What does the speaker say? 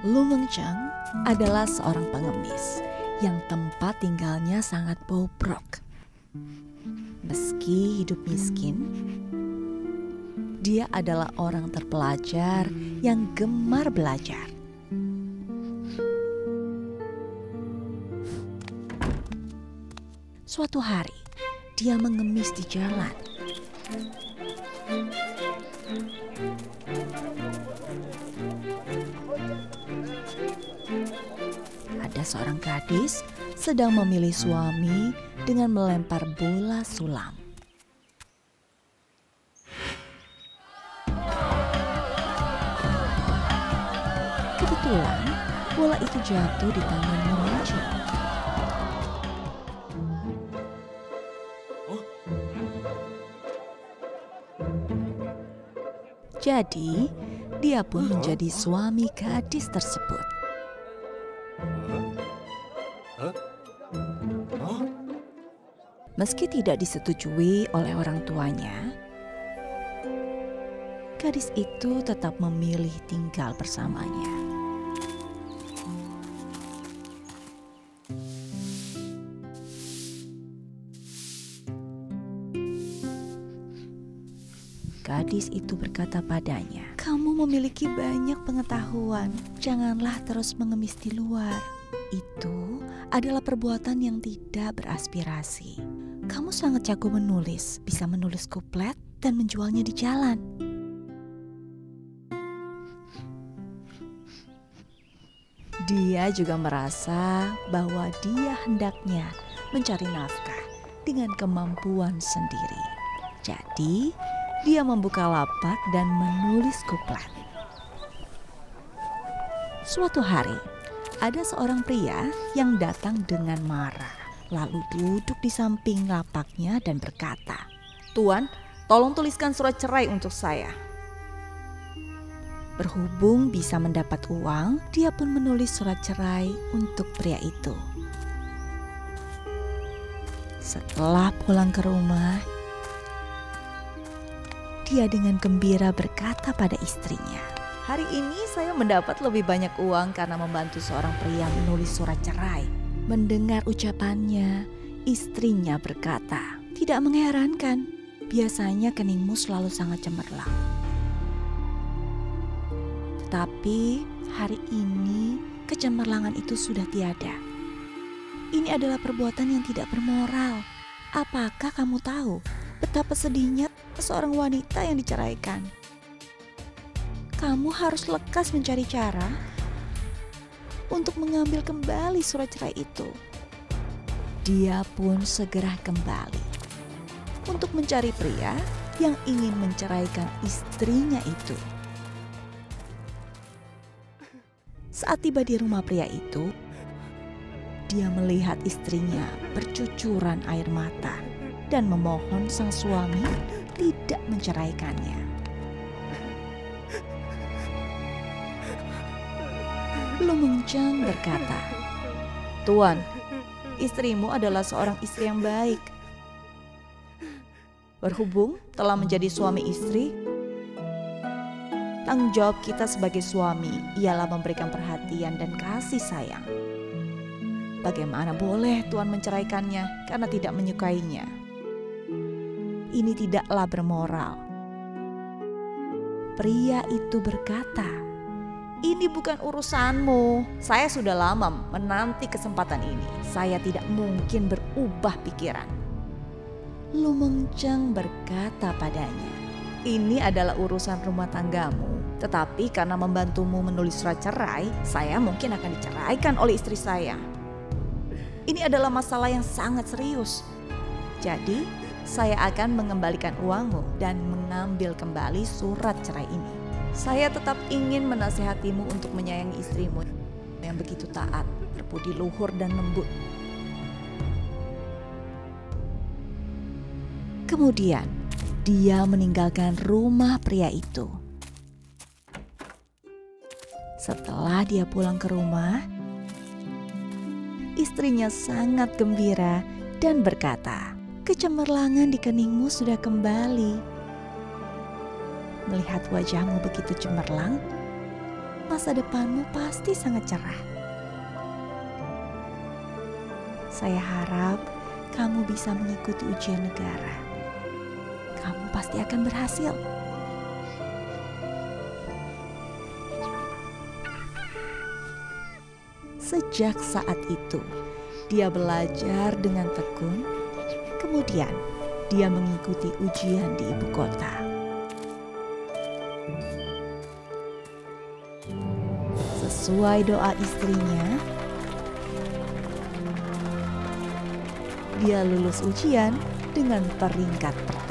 Lu Mengcheng adalah seorang pengemis yang tempat tinggalnya sangat bobrok. Meski hidup miskin, dia adalah orang terpelajar yang gemar belajar. Suatu hari, dia mengemis di jalan. Ada seorang gadis sedang memilih suami dengan melempar bola sulam. Kebetulan bola itu jatuh di tangan Lu Mengcheng. Jadi, dia pun menjadi suami gadis tersebut. Meski tidak disetujui oleh orang tuanya, gadis itu tetap memilih tinggal bersamanya. Gadis itu berkata padanya, "Kamu memiliki banyak pengetahuan, janganlah terus mengemis di luar. Itu adalah perbuatan yang tidak beraspirasi. Kamu sangat jago menulis, bisa menulis kuplet dan menjualnya di jalan." Dia juga merasa bahwa dia hendaknya mencari nafkah dengan kemampuan sendiri. Jadi, dia membuka lapak dan menulis kuplet. Suatu hari, ada seorang pria yang datang dengan marah, lalu duduk di samping lapaknya dan berkata, "Tuan, tolong tuliskan surat cerai untuk saya." Berhubung bisa mendapat uang, dia pun menulis surat cerai untuk pria itu. Setelah pulang ke rumah, dia dengan gembira berkata pada istrinya, "Hari ini saya mendapat lebih banyak uang karena membantu seorang pria menulis surat cerai." Mendengar ucapannya, istrinya berkata, "Tidak mengherankan, biasanya keningmu selalu sangat cemerlang. Tetapi hari ini kecemerlangan itu sudah tiada. Ini adalah perbuatan yang tidak bermoral. Apakah kamu tahu betapa sedihnya seorang wanita yang diceraikan? Kamu harus lekas mencari cara untuk mengambil kembali surat cerai itu." Dia pun segera kembali untuk mencari pria yang ingin menceraikan istrinya itu. Saat tiba di rumah pria itu, dia melihat istrinya bercucuran air mata dan memohon sang suami tidak menceraikannya. Lu Mengcheng berkata, "Tuan, istrimu adalah seorang istri yang baik. Berhubung telah menjadi suami istri, tanggung jawab kita sebagai suami ialah memberikan perhatian dan kasih sayang. Bagaimana boleh Tuan menceraikannya karena tidak menyukainya? Ini tidaklah bermoral." Pria itu berkata, "Ini bukan urusanmu. Saya sudah lama menanti kesempatan ini. Saya tidak mungkin berubah pikiran." Lu Mengcheng berkata padanya, "Ini adalah urusan rumah tanggamu. Tetapi karena membantumu menulis surat cerai, saya mungkin akan diceraikan oleh istri saya. Ini adalah masalah yang sangat serius. Jadi, saya akan mengembalikan uangmu dan mengambil kembali surat cerai ini. Saya tetap ingin menasihatimu untuk menyayangi istrimu yang begitu taat, berbudi luhur dan lembut." Kemudian, dia meninggalkan rumah pria itu. Setelah dia pulang ke rumah, istrinya sangat gembira dan berkata, "Kecemerlangan di keningmu sudah kembali. Melihat wajahmu begitu cemerlang, masa depanmu pasti sangat cerah. Saya harap kamu bisa mengikuti ujian negara. Kamu pasti akan berhasil. Sejak saat itu, dia belajar dengan tekun. Kemudian, dia mengikuti ujian di ibu kota. Sesuai doa istrinya, dia lulus ujian dengan peringkat pertama.